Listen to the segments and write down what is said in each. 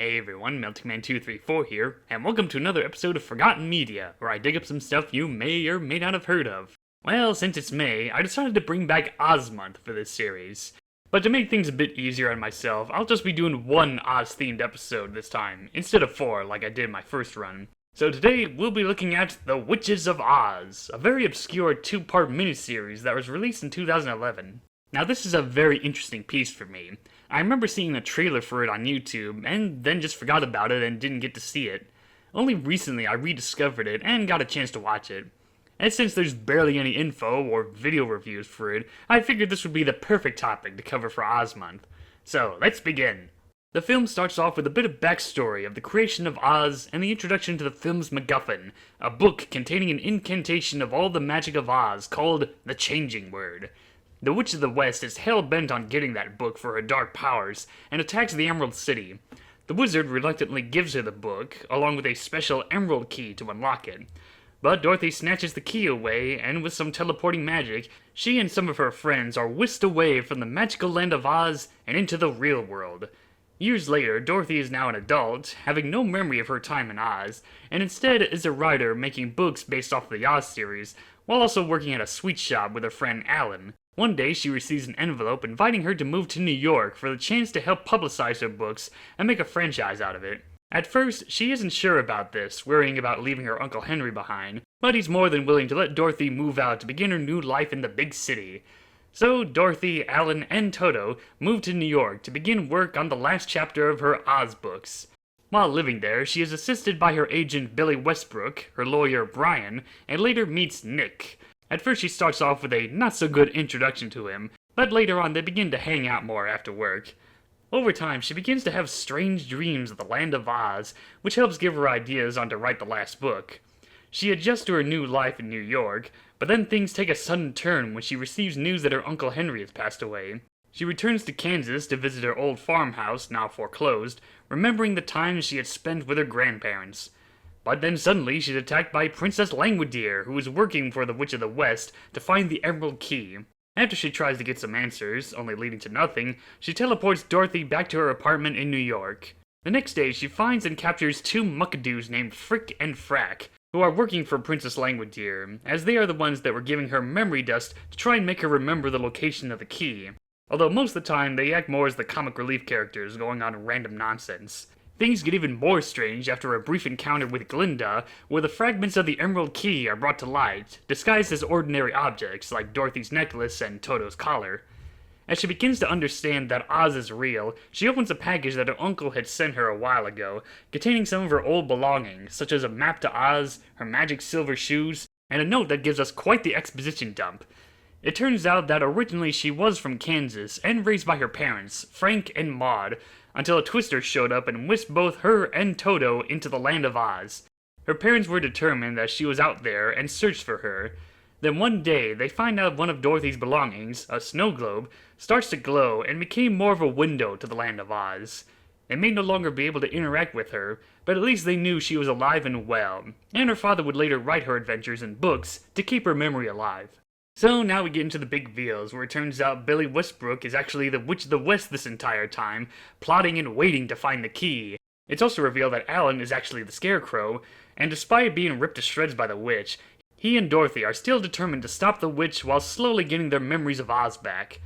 Hey everyone, MeltingMan234 here, and welcome to another episode of Forgotten Media, where I dig up some stuff you may or may not have heard of. Well, since it's May, I decided to bring back Oz Month for this series. But to make things a bit easier on myself, I'll just be doing one Oz-themed episode this time, instead of 4 like I did my first run. So today, we'll be looking at The Witches of Oz, a very obscure 2-part miniseries that was released in 2011. Now this is a very interesting piece for me. I remember seeing a trailer for it on YouTube, and then just forgot about it and didn't get to see it. Only recently I rediscovered it and got a chance to watch it. And since there's barely any info or video reviews for it, I figured this would be the perfect topic to cover for Oz Month. So, let's begin! The film starts off with a bit of backstory of the creation of Oz and the introduction to the film's MacGuffin, a book containing an incantation of all the magic of Oz called the Changing Word. The Witch of the West is hell-bent on getting that book for her dark powers, and attacks the Emerald City. The wizard reluctantly gives her the book, along with a special emerald key to unlock it. But Dorothy snatches the key away, and with some teleporting magic, she and some of her friends are whisked away from the magical land of Oz and into the real world. Years later, Dorothy is now an adult, having no memory of her time in Oz, and instead is a writer making books based off the Oz series, while also working at a sweet shop with her friend Alan. One day, she receives an envelope inviting her to move to New York for the chance to help publicize her books and make a franchise out of it. At first, she isn't sure about this, worrying about leaving her Uncle Henry behind, but he's more than willing to let Dorothy move out to begin her new life in the big city. So, Dorothy, Alan, and Toto move to New York to begin work on the last chapter of her Oz books. While living there, she is assisted by her agent Billy Westbrook, her lawyer Brian, and later meets Nick. At first she starts off with a not-so-good introduction to him, but later on they begin to hang out more after work. Over time, she begins to have strange dreams of the land of Oz, which helps give her ideas on to write the last book. She adjusts to her new life in New York, but then things take a sudden turn when she receives news that her Uncle Henry has passed away. She returns to Kansas to visit her old farmhouse, now foreclosed, remembering the times she had spent with her grandparents. But then suddenly she's attacked by Princess Langwidere, who is working for the Witch of the West to find the Emerald Key. After she tries to get some answers, only leading to nothing, she teleports Dorothy back to her apartment in New York. The next day, she finds and captures 2 muckadoos named Frick and Frack, who are working for Princess Langwidere, as they are the ones that were giving her memory dust to try and make her remember the location of the key. Although most of the time, they act more as the comic relief characters going on random nonsense. Things get even more strange after a brief encounter with Glinda, where the fragments of the Emerald Key are brought to light, disguised as ordinary objects like Dorothy's necklace and Toto's collar. As she begins to understand that Oz is real, she opens a package that her uncle had sent her a while ago, containing some of her old belongings, such as a map to Oz, her magic silver shoes, and a note that gives us quite the exposition dump. It turns out that originally she was from Kansas and raised by her parents, Frank and Maud, until a twister showed up and whisked both her and Toto into the land of Oz. Her parents were determined that she was out there and searched for her. Then one day, they find out one of Dorothy's belongings, a snow globe, starts to glow and became more of a window to the land of Oz. They may no longer be able to interact with her, but at least they knew she was alive and well, and her father would later write her adventures in books to keep her memory alive. So now we get into the big reveals, where it turns out Billy Westbrook is actually the Witch of the West this entire time, plotting and waiting to find the key. It's also revealed that Alan is actually the Scarecrow, and despite being ripped to shreds by the witch, he and Dorothy are still determined to stop the witch while slowly getting their memories of Oz back.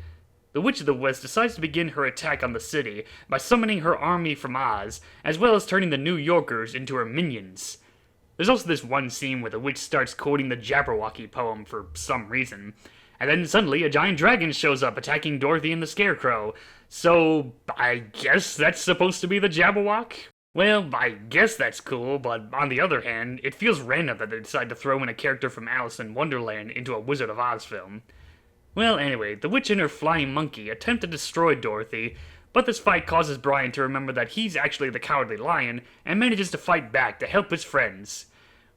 The Witch of the West decides to begin her attack on the city by summoning her army from Oz, as well as turning the New Yorkers into her minions. There's also this one scene where the witch starts quoting the Jabberwocky poem for some reason, and then suddenly a giant dragon shows up attacking Dorothy and the Scarecrow. So, I guess that's supposed to be the Jabberwock? Well, I guess that's cool, but on the other hand, it feels random that they decide to throw in a character from Alice in Wonderland into a Wizard of Oz film. Well, anyway, the witch and her flying monkey attempt to destroy Dorothy, but this fight causes Brian to remember that he's actually the Cowardly Lion, and manages to fight back to help his friends.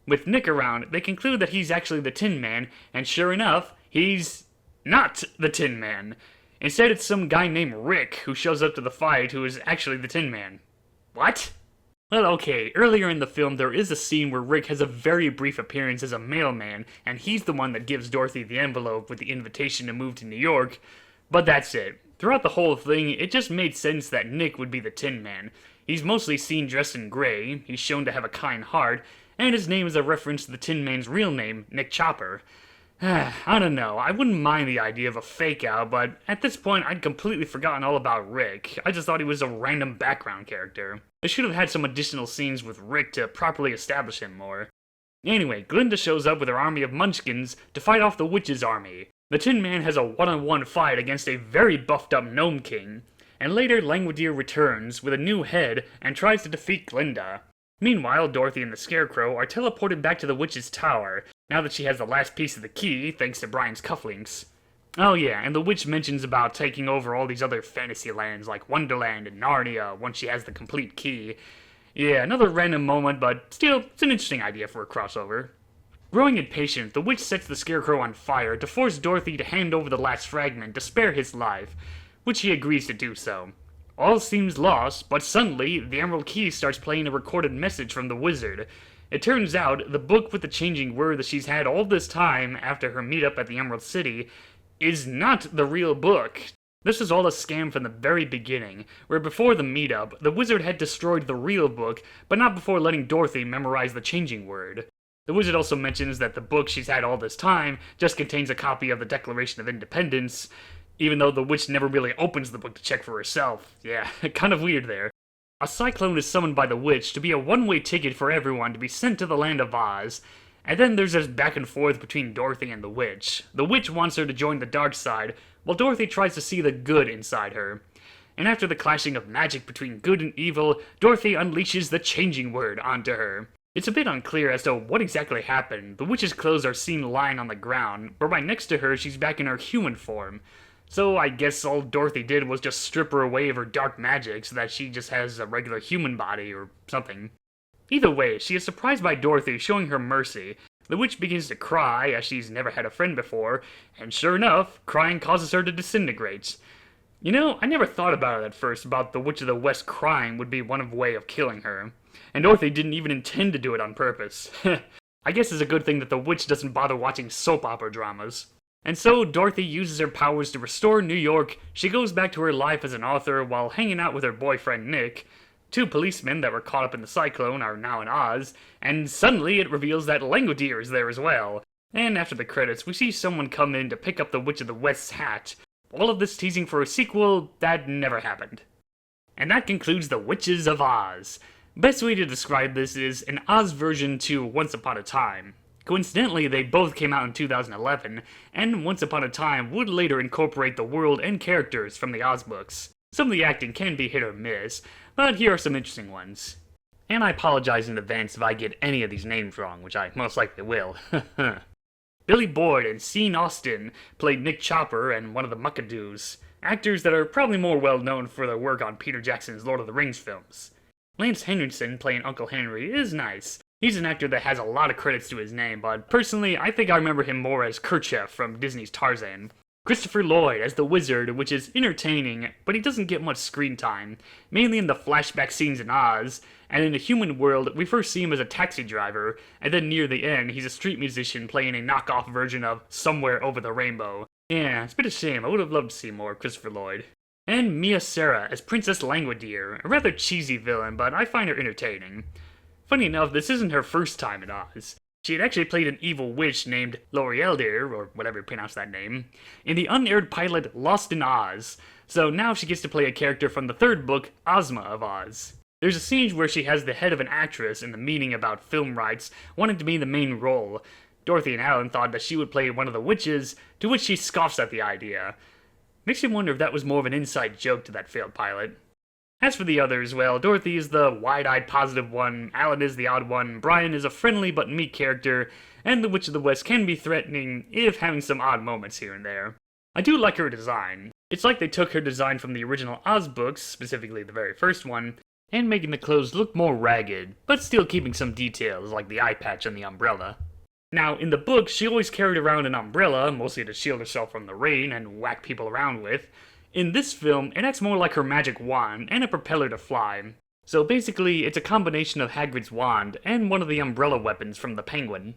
With Nick around, they conclude that he's actually the Tin Man, and sure enough, he's not the Tin Man. Instead, it's some guy named Rick who shows up to the fight who is actually the Tin Man. What? Well, okay, earlier in the film there is a scene where Rick has a very brief appearance as a mailman, and he's the one that gives Dorothy the envelope with the invitation to move to New York, but that's it. Throughout the whole thing, it just made sense that Nick would be the Tin Man. He's mostly seen dressed in gray, he's shown to have a kind heart, and his name is a reference to the Tin Man's real name, Nick Chopper. I don't know, I wouldn't mind the idea of a fake out, but at this point I'd completely forgotten all about Rick. I just thought he was a random background character. They should have had some additional scenes with Rick to properly establish him more. Anyway, Glinda shows up with her army of munchkins to fight off the witch's army. The Tin Man has a one-on-one fight against a very buffed up Gnome King, and later Langwidere returns with a new head and tries to defeat Glinda. Meanwhile, Dorothy and the Scarecrow are teleported back to the witch's tower, now that she has the last piece of the key thanks to Brian's cufflinks. Oh yeah, and the witch mentions about taking over all these other fantasy lands like Wonderland and Narnia once she has the complete key. Yeah, another random moment, but still, it's an interesting idea for a crossover. Growing impatient, the witch sets the Scarecrow on fire to force Dorothy to hand over the last fragment to spare his life, which he agrees to do so. All seems lost, but suddenly, the Emerald Key starts playing a recorded message from the wizard. It turns out, the book with the changing word that she's had all this time after her meetup at the Emerald City is not the real book. This was all a scam from the very beginning, where before the meetup, the wizard had destroyed the real book, but not before letting Dorothy memorize the changing word. The wizard also mentions that the book she's had all this time just contains a copy of the Declaration of Independence, even though the witch never really opens the book to check for herself. Yeah, kind of weird there. A cyclone is summoned by the witch to be a one-way ticket for everyone to be sent to the land of Oz, and then there's this back and forth between Dorothy and the witch. The witch wants her to join the dark side, while Dorothy tries to see the good inside her. And after the clashing of magic between good and evil, Dorothy unleashes the changing word onto her. It's a bit unclear as to what exactly happened. The witch's clothes are seen lying on the ground, but right next to her she's back in her human form. So I guess all Dorothy did was just strip her away of her dark magic so that she just has a regular human body or something. Either way, she is surprised by Dorothy showing her mercy. The witch begins to cry, as she's never had a friend before, and sure enough, crying causes her to disintegrate. You know, I never thought about it at first, about the Witch of the West crying would be one way of killing her. And Dorothy didn't even intend to do it on purpose. I guess it's a good thing that the witch doesn't bother watching soap opera dramas. And so, Dorothy uses her powers to restore New York. She goes back to her life as an author while hanging out with her boyfriend Nick. Two policemen that were caught up in the cyclone are now in Oz, and suddenly it reveals that Langwidere is there as well. And after the credits, we see someone come in to pick up the Witch of the West's hat. All of this teasing for a sequel that never happened. And that concludes The Witches of Oz. Best way to describe this is an Oz version to Once Upon a Time. Coincidentally, they both came out in 2011, and Once Upon a Time would later incorporate the world and characters from the Oz books. Some of the acting can be hit or miss, but here are some interesting ones. And I apologize in advance if I get any of these names wrong, which I most likely will. Billy Boyd and Sean Austin played Nick Chopper and one of the Muckadoos, actors that are probably more well known for their work on Peter Jackson's Lord of the Rings films. Lance Henriksen playing Uncle Henry is nice. He's an actor that has a lot of credits to his name, but personally, I think I remember him more as Khrushchev from Disney's Tarzan. Christopher Lloyd as the Wizard, which is entertaining, but he doesn't get much screen time, mainly in the flashback scenes in Oz, and in the human world, we first see him as a taxi driver, and then near the end, he's a street musician playing a knockoff version of Somewhere Over the Rainbow. Yeah, it's a bit of a shame, I would have loved to see more Christopher Lloyd. And Mia Sara as Princess Langwidere, a rather cheesy villain, but I find her entertaining. Funny enough, this isn't her first time in Oz. She had actually played an evil witch named Lorieldir, or whatever you pronounce that name, in the unaired pilot Lost in Oz, so now she gets to play a character from the third book, Ozma of Oz. There's a scene where she has the head of an actress in the meeting about film rights wanting to be the main role. Dorothy and Alan thought that she would play one of the witches, to which she scoffs at the idea. Makes you wonder if that was more of an inside joke to that failed pilot. As for the others, well, Dorothy is the wide-eyed positive one, Alan is the odd one, Brian is a friendly but meek character, and the Witch of the West can be threatening, if having some odd moments here and there. I do like her design. It's like they took her design from the original Oz books, specifically the very first one, and making the clothes look more ragged, but still keeping some details like the eye patch and the umbrella. Now, in the book, she always carried around an umbrella, mostly to shield herself from the rain and whack people around with. In this film, it acts more like her magic wand and a propeller to fly. So basically, it's a combination of Hagrid's wand and one of the umbrella weapons from the Penguin.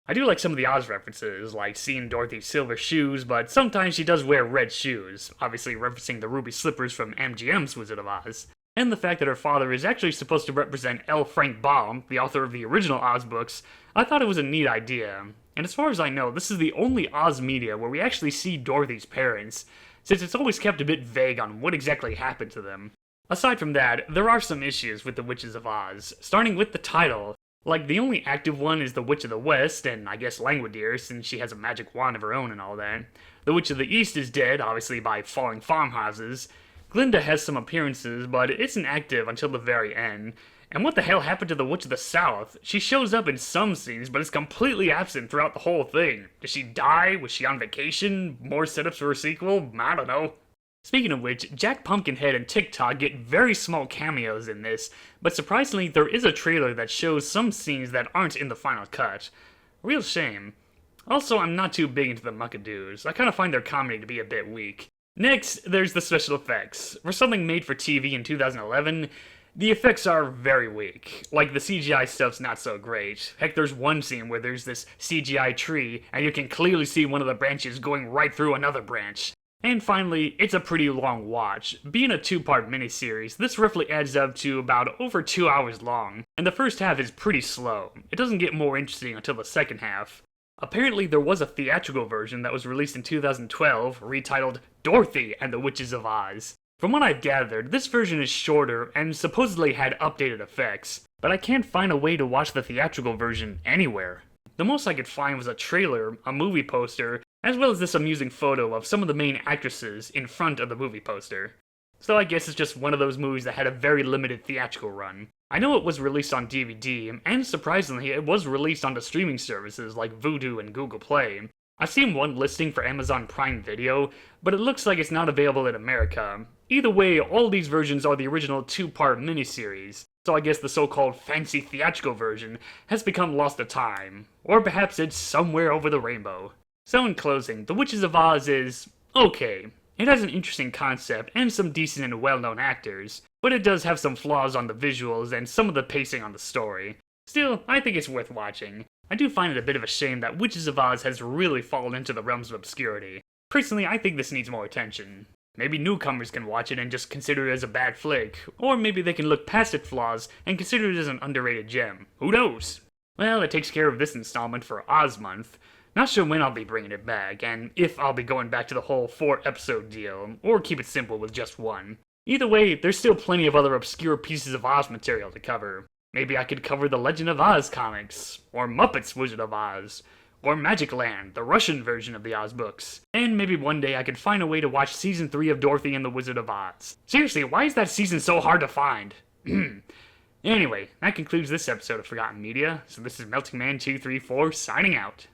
I do like some of the Oz references, like seeing Dorothy's silver shoes, but sometimes she does wear red shoes, obviously referencing the ruby slippers from MGM's Wizard of Oz. and the fact that her father is actually supposed to represent L. Frank Baum, the author of the original Oz books, I thought it was a neat idea. And as far as I know, this is the only Oz media where we actually see Dorothy's parents, since it's always kept a bit vague on what exactly happened to them. Aside from that, there are some issues with The Witches of Oz, starting with the title. Like, the only active one is the Witch of the West, and I guess Langwidere, since she has a magic wand of her own and all that. The Witch of the East is dead, obviously by falling farmhouses. Glinda has some appearances, but isn't active until the very end. And what the hell happened to the Witch of the South? She shows up in some scenes, but is completely absent throughout the whole thing. Did she die? Was she on vacation? More setups for a sequel? I don't know. Speaking of which, Jack Pumpkinhead and TikTok get very small cameos in this, but surprisingly there is a trailer that shows some scenes that aren't in the final cut. Real shame. Also, I'm not too big into the Muckadoos. I kinda find their comedy to be a bit weak. Next, there's the special effects. For something made for TV in 2011, the effects are very weak. Like, the CGI stuff's not so great. Heck, there's one scene where there's this CGI tree, and you can clearly see one of the branches going right through another branch. And finally, it's a pretty long watch. Being a 2-part miniseries, this roughly adds up to about over 2 hours long, and the first half is pretty slow. It doesn't get more interesting until the second half. Apparently there was a theatrical version that was released in 2012, retitled Dorothy and the Witches of Oz. From what I've gathered, this version is shorter and supposedly had updated effects, but I can't find a way to watch the theatrical version anywhere. The most I could find was a trailer, a movie poster, as well as this amusing photo of some of the main actresses in front of the movie poster. So I guess it's just one of those movies that had a very limited theatrical run. I know it was released on DVD, and surprisingly, it was released onto streaming services like Vudu and Google Play. I've seen one listing for Amazon Prime Video, but it looks like it's not available in America. Either way, all these versions are the original 2-part miniseries, so I guess the so-called fancy theatrical version has become lost to time. Or perhaps it's somewhere over the rainbow. So in closing, The Witches of Oz is okay. It has an interesting concept and some decent and well-known actors, but it does have some flaws on the visuals and some of the pacing on the story. Still, I think it's worth watching. I do find it a bit of a shame that Witches of Oz has really fallen into the realms of obscurity. Personally, I think this needs more attention. Maybe newcomers can watch it and just consider it as a bad flick, or maybe they can look past its flaws and consider it as an underrated gem. Who knows? Well, it takes care of this installment for Oz Month. Not sure when I'll be bringing it back, and if I'll be going back to the whole 4-episode deal, or keep it simple with just one. Either way, there's still plenty of other obscure pieces of Oz material to cover. Maybe I could cover the Legend of Oz comics, or Muppets Wizard of Oz, or Magic Land, the Russian version of the Oz books. And maybe one day I could find a way to watch Season 3 of Dorothy and the Wizard of Oz. Seriously, why is that season so hard to find? Anyway, that concludes this episode of Forgotten Media, so this is Melting Man 234 signing out.